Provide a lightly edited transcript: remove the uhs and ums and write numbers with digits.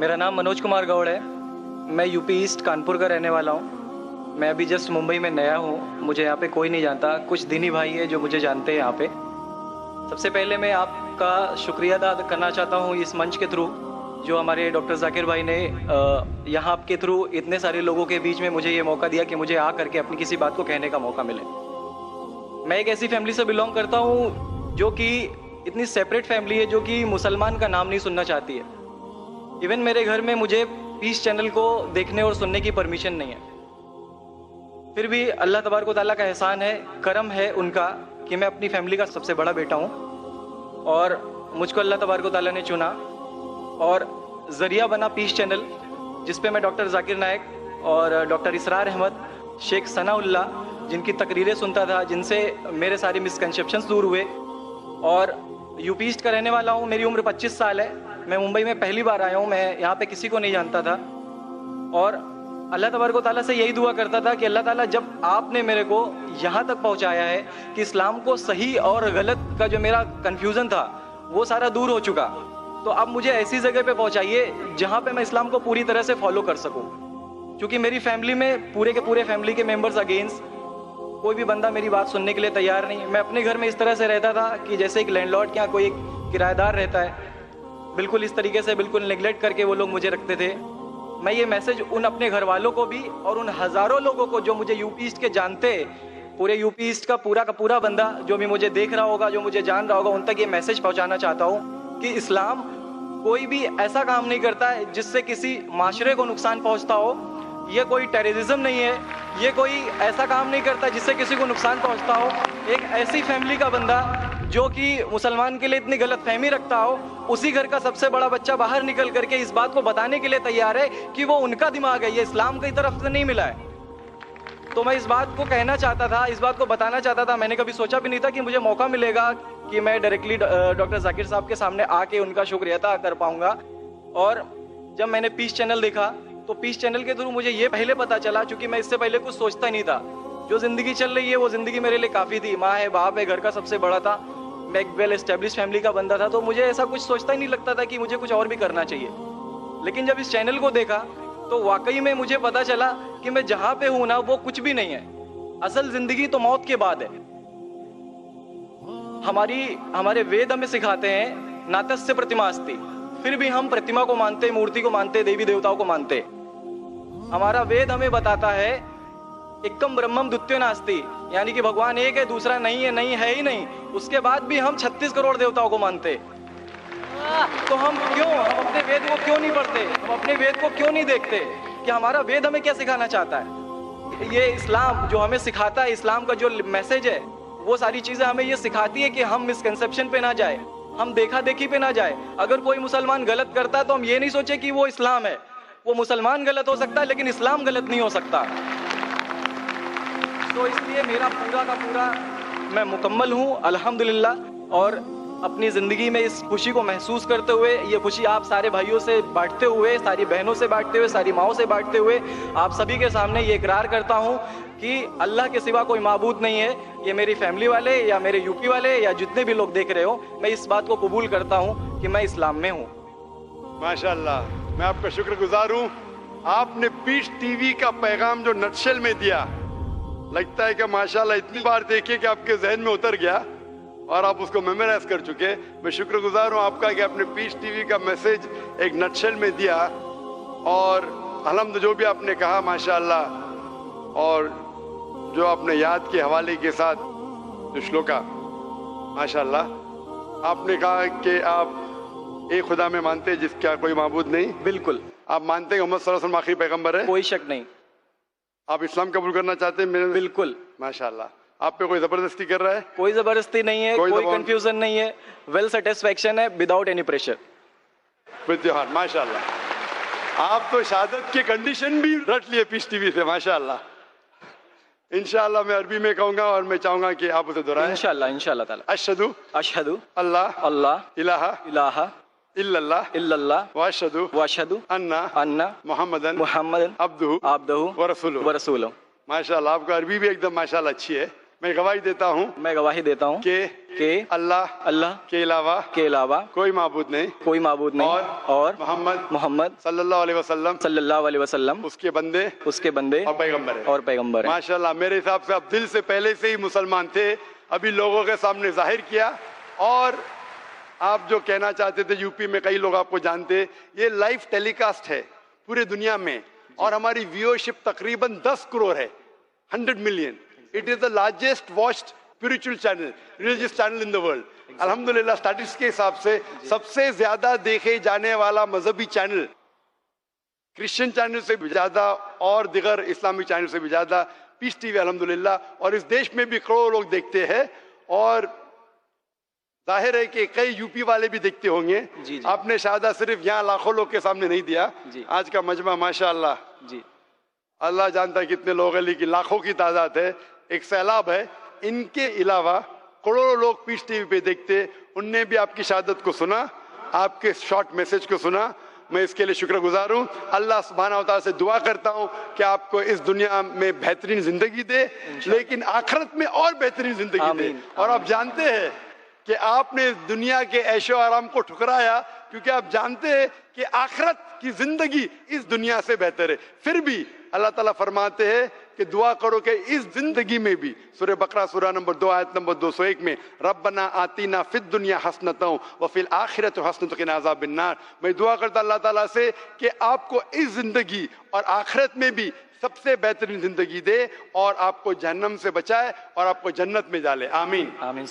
मेरा नाम मनोज कुमार गौड़ है। मैं यूपी ईस्ट कानपुर का रहने वाला हूँ। मैं अभी जस्ट मुंबई में नया हूँ। मुझे यहाँ पे कोई नहीं जानता, कुछ दिन ही भाई है जो मुझे जानते हैं यहाँ पे। सबसे पहले मैं आपका शुक्रिया अदा करना चाहता हूँ इस मंच के थ्रू, जो हमारे डॉक्टर जाकिर भाई ने यहाँ आपके थ्रू इतने सारे लोगों के बीच में मुझे ये मौका दिया कि मुझे आ करके अपनी किसी बात को कहने का मौका मिले। मैं एक ऐसी फैमिली से बिलोंग करता हूँ जो कि इतनी सेपरेट फैमिली है, जो कि मुसलमान का नाम नहीं सुनना चाहती है। इवन मेरे घर में मुझे पीस चैनल को देखने और सुनने की परमिशन नहीं है। फिर भी अल्लाह तबारक व तआला का एहसान है, करम है उनका कि मैं अपनी फैमिली का सबसे बड़ा बेटा हूँ और मुझको अल्लाह तबारक व तआला ने चुना और ज़रिया बना पीस चैनल, जिस पे मैं डॉक्टर जाकिर नायक और डॉक्टर इसरार अहमद, शेख सनाउल्ला, जिनकी तकरीरें सुनता था, जिनसे मेरे सारे मिसकंसेप्शंस दूर हुए। और यूपी ईस्ट का रहने वाला हूँ। मेरी उम्र 25 साल है। मैं मुंबई में पहली बार आया हूँ। मैं यहाँ पे किसी को नहीं जानता था और अल्लाह तबारक व तआला से यही दुआ करता था कि अल्लाह ताला, जब आपने मेरे को यहाँ तक पहुँचाया है कि इस्लाम को सही और गलत का जो मेरा कन्फ्यूज़न था वो सारा दूर हो चुका, तो अब मुझे ऐसी जगह पे पहुँचाइए जहाँ पे मैं इस्लाम को पूरी तरह से फॉलो कर सकूँ। क्योंकि मेरी फैमिली में पूरे के पूरे फैमिली के मेंबर्स अगेंस्ट, कोई भी बंदा मेरी बात सुनने के लिए तैयार नहीं। मैं अपने घर में इस तरह से रहता था कि जैसे एक लैंडलॉर्ड के यहाँ कोई एक किराएदार रहता है, बिल्कुल इस तरीके से बिल्कुल नेग्लेक्ट करके वो लोग मुझे रखते थे। मैं ये मैसेज उन अपने घर वालों को भी और उन हज़ारों लोगों को जो मुझे यूपी ईस्ट के जानते, पूरे यूपी ईस्ट का पूरा बंदा जो भी मुझे देख रहा होगा, जो मुझे जान रहा होगा, उन तक ये मैसेज पहुंचाना चाहता हूँ कि इस्लाम कोई भी ऐसा काम नहीं करता है जिससे किसी माशरे को नुकसान पहुँचता हो। ये कोई टेररिज्म नहीं है, ये कोई ऐसा काम नहीं करता जिससे किसी को नुकसान पहुँचता हो। एक ऐसी फैमिली का बंदा जो कि मुसलमान के लिए इतनी गलत फहमी रखता हो, उसी घर का सबसे बड़ा बच्चा बाहर निकल करके इस बात को बताने के लिए तैयार है कि वो उनका दिमाग है, ये इस्लाम की तरफ से नहीं मिला है। तो मैं इस बात को कहना चाहता था, इस बात को बताना चाहता था। मैंने कभी सोचा भी नहीं था कि मुझे मौका मिलेगा कि मैं डायरेक्टली डॉक्टर जाकिर साहब के सामने आके उनका शुक्रिया अदा कर पाऊंगा। और जब मैंने पीस चैनल देखा तो पीस चैनल के थ्रू मुझे ये पहले पता चला, क्योंकि मैं इससे पहले कुछ सोचता नहीं था। जो ज़िंदगी चल रही है वो ज़िंदगी मेरे लिए काफ़ी थी। माँ है, बाप है, घर का सबसे बड़ा था, मैं एक वेल एस्टेब्लिश फैमिली का बंदा था, तो मुझे ऐसा कुछ सोचता ही नहीं लगता था कि मुझे कुछ और भी करना चाहिए। लेकिन जब इस चैनल को देखा तो वाकई में मुझे पता चला कि मैं जहाँ पे हूँ ना, वो कुछ भी नहीं है। असल ज़िंदगी तो मौत के बाद है। हमारे वेद हमें सिखाते हैं नातस्य प्रतिमा अस्ति, फिर भी हम प्रतिमा को मानते, मूर्ति को मानते, देवी देवताओं को मानते। हमारा वेद हमें बताता है एकम ब्रह्मम द्वितीयो नास्ति, यानी कि भगवान एक है, दूसरा नहीं है, नहीं है ही नहीं। उसके बाद भी हम 36 करोड़ देवताओं को मानते। तो हम अपने वेद को क्यों नहीं पढ़ते? हम अपने वेद को क्यों नहीं देखते कि हमारा वेद हमें क्या सिखाना चाहता है? ये इस्लाम जो हमें सिखाता है, इस्लाम का जो मैसेज है, वो सारी चीज़ें हमें ये सिखाती है कि हम मिसकंसेप्शन पे ना जाए, हम देखा देखी पे ना जाए। अगर कोई मुसलमान गलत करता है तो हम ये नहीं सोचे कि वो इस्लाम है। वो मुसलमान गलत हो सकता है लेकिन इस्लाम गलत नहीं हो सकता। तो इसलिए मेरा पूरा का पूरा मैं मुकम्मल हूँ अल्हम्दुलिल्लाह। और अपनी ज़िंदगी में इस खुशी को महसूस करते हुए, ये खुशी आप सारे भाइयों से बांटते हुए, सारी बहनों से बांटते हुए, सारी माओं से बांटते हुए, आप सभी के सामने ये इकरार करता हूँ कि अल्लाह के सिवा कोई माबूद नहीं है। ये मेरी फैमिली वाले या मेरे यूपी वाले या जितने भी लोग देख रहे हो, मैं इस बात को कबूल करता हूँ कि मैं इस्लाम में हूँ। माशाल्लाह, मैं आपका शुक्रगुजार हूँ। आपने पीस टीवी का पैगाम जो नटशेल में दिया, लगता है कि माशाल्लाह इतनी बार देखिए कि आपके जहन में उतर गया और आप उसको मेमोराइज कर चुके। मैं शुक्रगुजार हूँ आपका कि आपने पीस टीवी का मैसेज एक नटशेल में दिया। और अल्हम्दुलिल्लाह जो भी आपने कहा माशाल्लाह, और जो आपने याद के हवाले के साथ जो श्लोका, माशाल्लाह आपने कहा कि आप एक खुदा में मानते हैं जिसका कोई माबूद नहीं। बिल्कुल। आप मानते हैं मोहम्मद सल्लल्लाहु अलैहि वसल्लम आखिरी पैगंबर है? कोई शक नहीं। आप इस्लाम कबूल करना चाहते हैं? मेरे बिल्कुल। माशाल्लाह। आप पे कोई जबरदस्ती कर रहा है? कोई जबरदस्ती नहीं है, कोई कंफ्यूजन नहीं है, वेल सेटिस्फैक्शन है, without any pressure, with your heart. माशाल्लाह, आप तो शहादत के कंडीशन भी रट लिए पीस टीवी से। माशाल्लाह। इंशाल्लाह मैं अरबी में कहूंगा और मैं चाहूंगा कि आप उसे दोहराएं। इंशाल्लाह ताला। अशहदु अशहदु अल्लाह इलाहा इल्लल्लाह व अशहदु अन्ना मुहम्मदन अब्दुहु व रसूलुहु। रसूलुहु। माशाल्लाह, आपका अरबी भी एकदम माशाल्लाह अच्छी है। मैं गवाही देता हूँ मैं गवाही देता हूँ कि अल्लाह अल्लाह के अलावा कोई माबूद नहीं और मोहम्मद सल्लल्लाहु अलैहि वसल्लम उसके बंदे और पैगंबर है। माशाल्लाह, मेरे हिसाब से आप दिल से पहले से ही मुसलमान थे, अभी लोगों के सामने जाहिर किया। और आप जो कहना चाहते थे, यूपी में कई लोग आपको जानते, ये लाइव टेलीकास्ट है पूरे दुनिया में और हमारी व्यूअरशिप तकरीबन 10 करोड़ है, 100 million. It is the largest watched spiritual channel, religious channel in the world. अल्हम्दुलिल्लाह, स्टैटिस्टिक्स के हिसाब से सबसे ज्यादा देखे जाने वाला मजहबी चैनल, क्रिश्चियन चैनल से भी ज्यादा और दिगर इस्लामिक चैनल से भी ज्यादा पीस टीवी अल्हम्दुलिल्लाह। और इस देश में भी करोड़ों लोग देखते हैं और जाहिर है कि कई यूपी वाले भी देखते होंगे। जी। आपने शायद सिर्फ यहाँ लाखों लोग के सामने नहीं दिया, आज का मजमा माशाअल्लाह जी, अल्लाह जानता है कितने लोग हैं, लेकिन लाखों की तादाद है, एक सैलाब है। इनके अलावा करोड़ों लोग पीस टीवी पे देखते, उनने भी आपकी शहादत को सुना, आपके शॉर्ट मैसेज को सुना। मैं इसके लिए शुक्रगुजार हूँ। अल्लाह सुब्हानहू व तआला से दुआ करता हूँ कि आपको इस दुनिया में बेहतरीन जिंदगी दे, लेकिन आखिरत में और बेहतरीन जिंदगी दे। और आप जानते हैं कि आपने दुनिया के ऐशो आराम को ठुकराया क्योंकि आप जानते हैं कि आखिरत की जिंदगी इस दुनिया से बेहतर है। फिर भी अल्लाह ताला फरमाते हैं कि दुआ करो कि इस जिंदगी में भी, सूरह बकरा सूरा नंबर 2 आयत नंबर 201 में, रब्बना आतीना फिद दुनिया हसनतों व फिल आखिरत हसनतों क़िना अज़ाबिन नार। मैं दुआ करता अल्लाह ताला से कि आपको इस जिंदगी और आखिरत में भी सबसे बेहतरीन जिंदगी दे और आपको जहन्नम से बचाए और आपको जन्नत में डाले। आमीन। आमीन।